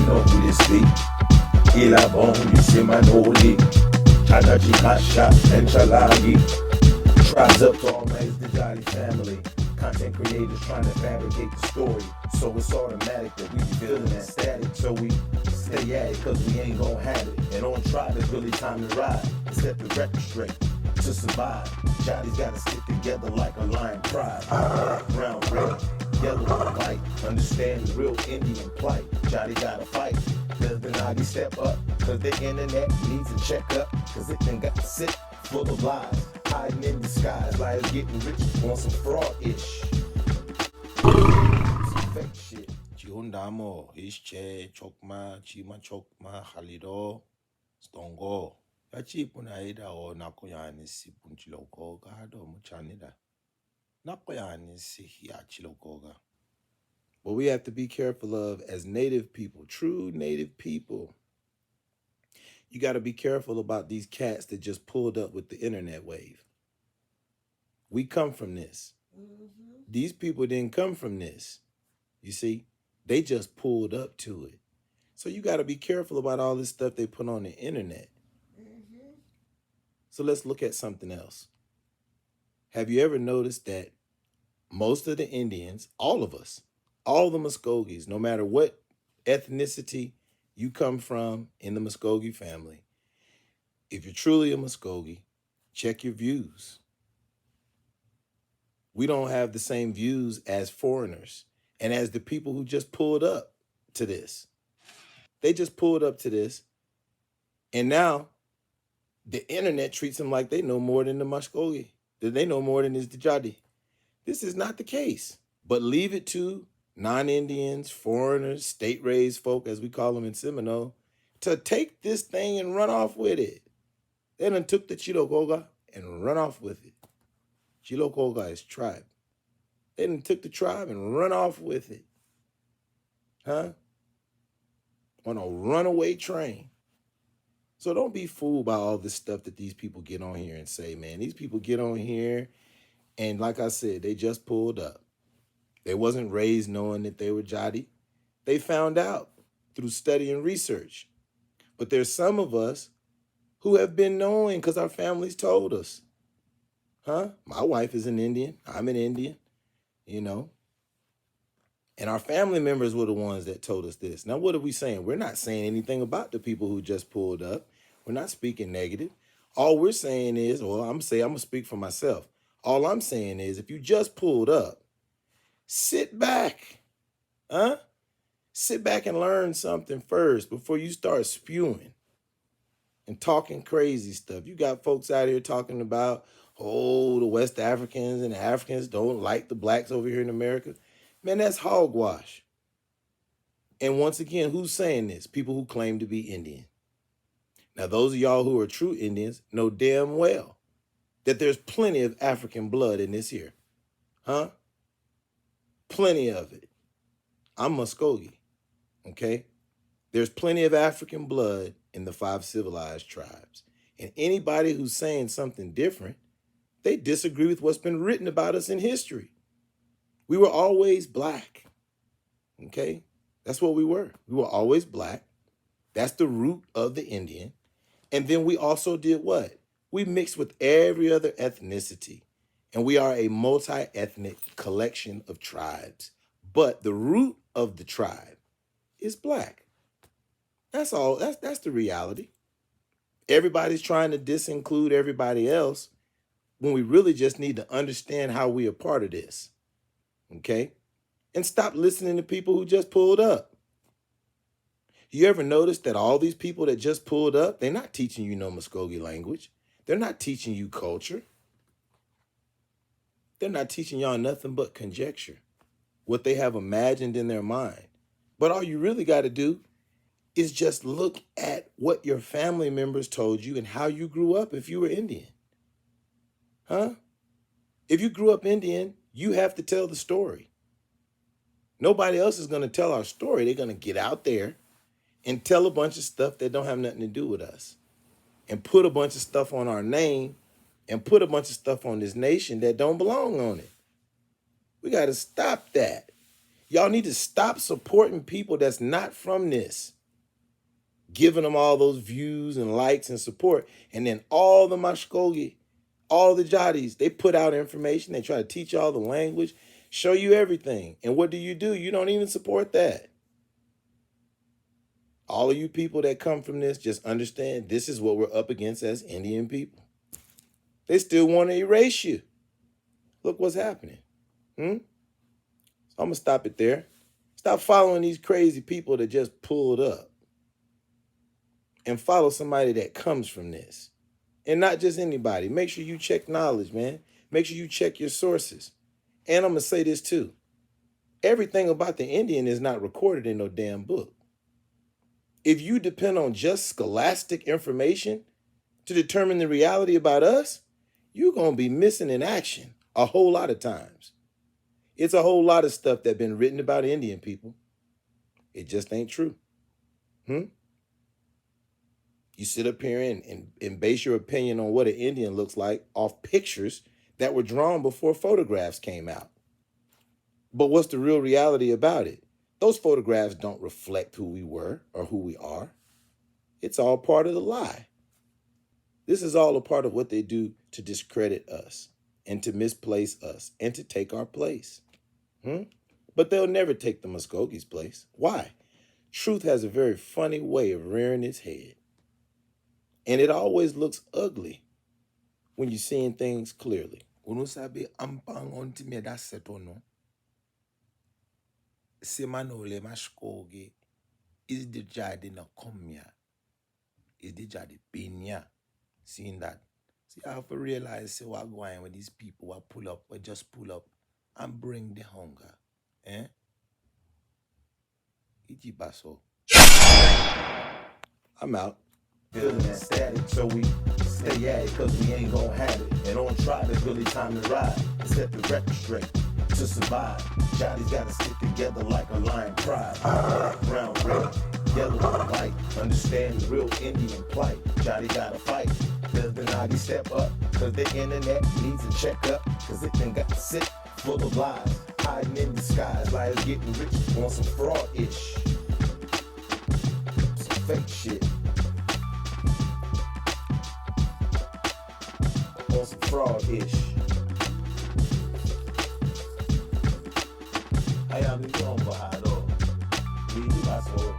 know who this be. Ilabong, Yusimanoli, Anajikasha, and Chalagi. Tribes up to all man's the Jolly family. Content creators trying to fabricate the story. So it's automatic that we be feeling that static. So we stay at it cause we ain't gon' have it. And on tribe it's really time to ride. Set the record straight to survive. Jolly's gotta stick together like a lion pride. Black, brown, red, yellow, and white. Understand the real Indian plight. Jolly gotta fight. Does the Nagi step up? Cause the internet needs a checkup. Cause it done got sick, full of lies. Hiding in disguise, liars getting rich on some fraud-ish. Some fake shit. Chiundamo, Ische, Chokma, Chima Chokma, Halido, Stongo. Yachipuna ida o nakoyani si punchilokoga, do muchanida. Nakoyani si hiachilokoga. What we have to be careful of as native people, true native people, you got to be careful about these cats that just pulled up with the internet wave. We come from this. These people didn't come from this. You see, they just pulled up to it. So you got to be careful about all this stuff they put on the internet. So let's look at something else. Have you ever noticed that most of the Indians, all of us, all the Muskogees, no matter what ethnicity you come from in the Muskogee family, if you're truly a Muskogee, check your views. We don't have the same views as foreigners and as the people who just pulled up to this. They just pulled up to this, and now the internet treats them like they know more than the Muskogee, that they know more than the Jadi. This is not the case, but leave it to non-Indians, foreigners, state-raised folk, as we call them in Seminole, to take this thing and run off with it. They done took the Chilokoga and run off with it. Chilokoga is tribe. They done took the tribe and run off with it. Huh? On a runaway train. So don't be fooled by all this stuff that these people get on here and say, man. These people get on here and like I said, they just pulled up. They wasn't raised knowing that they were Jadi. They found out through study and research. But there's some of us who have been knowing because our families told us. Huh? My wife is an Indian. I'm an Indian, you know. And our family members were the ones that told us this. Now, what are we saying? We're not saying anything about the people who just pulled up. We're not speaking negative. All we're saying is, well, I'm going to speak for myself. All I'm saying is if you just pulled up, sit back. Huh? Sit back and learn something first before you start spewing and talking crazy stuff. You got folks out here talking about, oh, the West Africans and the Africans don't like the blacks over here in America. Man, that's hogwash. And once again, who's saying this? People who claim to be Indian. Now, those of y'all who are true Indians know damn well that there's plenty of African blood in this here. Huh? Plenty of it. I'm Muskogee, okay? There's plenty of African blood in the 5 civilized tribes. And anybody who's saying something different, they disagree with what's been written about us in history. We were always black, okay? That's what we were. We were always black. That's the root of the Indian. And then we also did what? We mixed with every other ethnicity. And we are a multi-ethnic collection of tribes. But the root of the tribe is black. That's all. That's the reality. Everybody's trying to disinclude everybody else when we really just need to understand how we are part of this. Okay? And stop listening to people who just pulled up. You ever notice that all these people that just pulled up, they're not teaching you no Muskogee language. They're not teaching you culture. They're not teaching y'all nothing but conjecture, what they have imagined in their mind. But all you really got to do is just look at what your family members told you and how you grew up if you were Indian. Huh? If you grew up Indian, you have to tell the story. Nobody else is going to tell our story. They're going to get out there and tell a bunch of stuff that don't have nothing to do with us and put a bunch of stuff on our name and put a bunch of stuff on this nation that don't belong on it. We got to stop that. Y'all need to stop supporting people that's not from this, giving them all those views and likes and support. And then all the Mashkogi, all the Jadis, they put out information. They try to teach y'all the language, show you everything. And what do? You don't even support that. All of you people that come from this, just understand this is what we're up against as Indian people. They still want to erase you. Look what's happening. So I'm going to stop it there. Stop following these crazy people that just pulled up. And follow somebody that comes from this. And not just anybody. Make sure you check knowledge, man. Make sure you check your sources. And I'm going to say this too. Everything about the Indian is not recorded in no damn book. If you depend on just scholastic information to determine the reality about us, you're going to be missing in action a whole lot of times. It's a whole lot of stuff that's been written about Indian people. It just ain't true. You sit up here and base your opinion on what an Indian looks like off pictures that were drawn before photographs came out. But what's the real reality about it? Those photographs don't reflect who we were or who we are. It's all part of the lie. This is all a part of what they do to discredit us and to misplace us and to take our place. But they'll never take the Muskogees' place. Why? Truth has a very funny way of rearing its head. And it always looks ugly when you're seeing things clearly. Uno sabi ampang onti me da setono. Semanole Mashkoge is the jadi na komya. Is the jadi pinya. Seeing that. See, I have to realize say what going with these people what pull up, or just pull up and bring the hunger. Iti baso. I'm out. Feeling that static, so we stay at it, cause we ain't gon' have it. And on tribe, it's really time to ride. And set the record straight to survive. Jotties gotta stick together like a lion pride. Black, brown, red, yellow, and white. Understand the real Indian plight. Jotty gotta fight. Does the Nagi step up? Cause the internet needs a checkup. Cause it done got sick, full of lies. Hiding in disguise, liars getting rich on some fraud-ish. Some fake shit. On some fraud-ish. How y'all been doing, Bahado? We do my soul.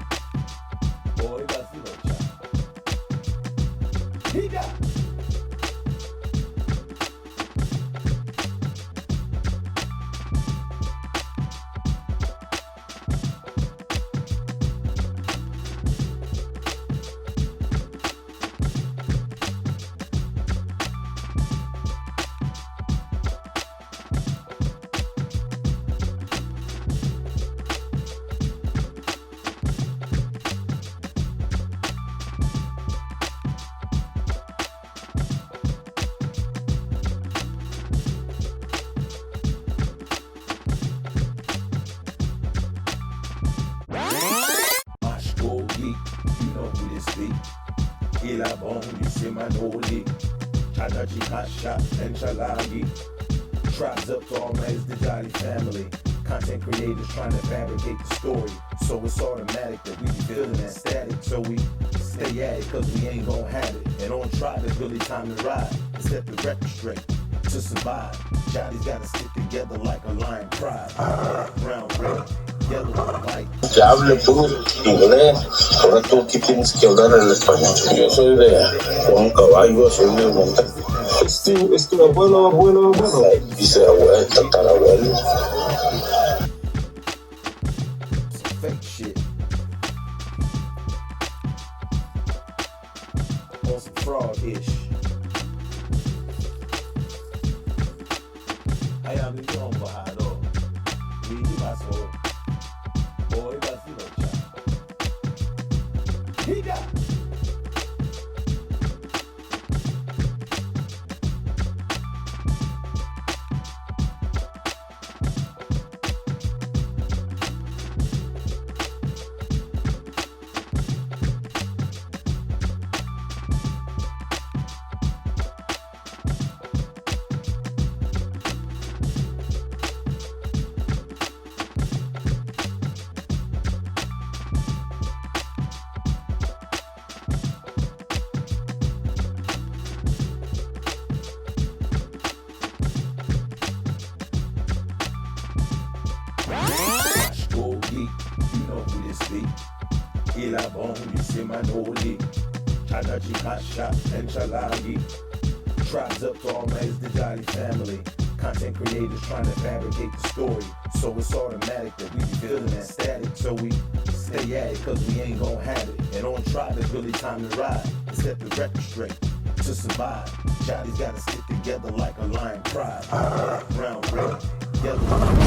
Boy, that's the little child. He got. Ilabong Yusimanoli, Chadachi Kasha, and Chalagi. Tribes up to all man's the Jolly family. Content creators trying to fabricate the story. So it's automatic that we be feeling that static. So we stay at it cause we ain't gon' have it. And on tribe it's really time to ride. And set the record straight to survive. Jolly's gotta stick together like a lion pride. Black, brown, red, yellow, and white. Ya hable tú inglés, ahora tú aquí tienes que hablar en español. Yo soy de Juan Caballo, soy de Monta. Es tu abuelo. Dice abuelo, tatarabuelo. Some fake shit. On some fraud-ish. How y'all been doing, Bahado? We do my soul. Boy, that's the little child. He got. Manoli, Ilabong, Yusimanoli, Anajikasha, and Chalagi. Tribes up to all man's the Jolly family. Content creators trying to fabricate the story. So it's automatic that we be feeling that static. So we stay at it cause we ain't gon' have it. And on tribe it's really time to ride. And set the record straight to survive. Jolly's gotta stick together like a lion pride. Black, brown, red, yellow.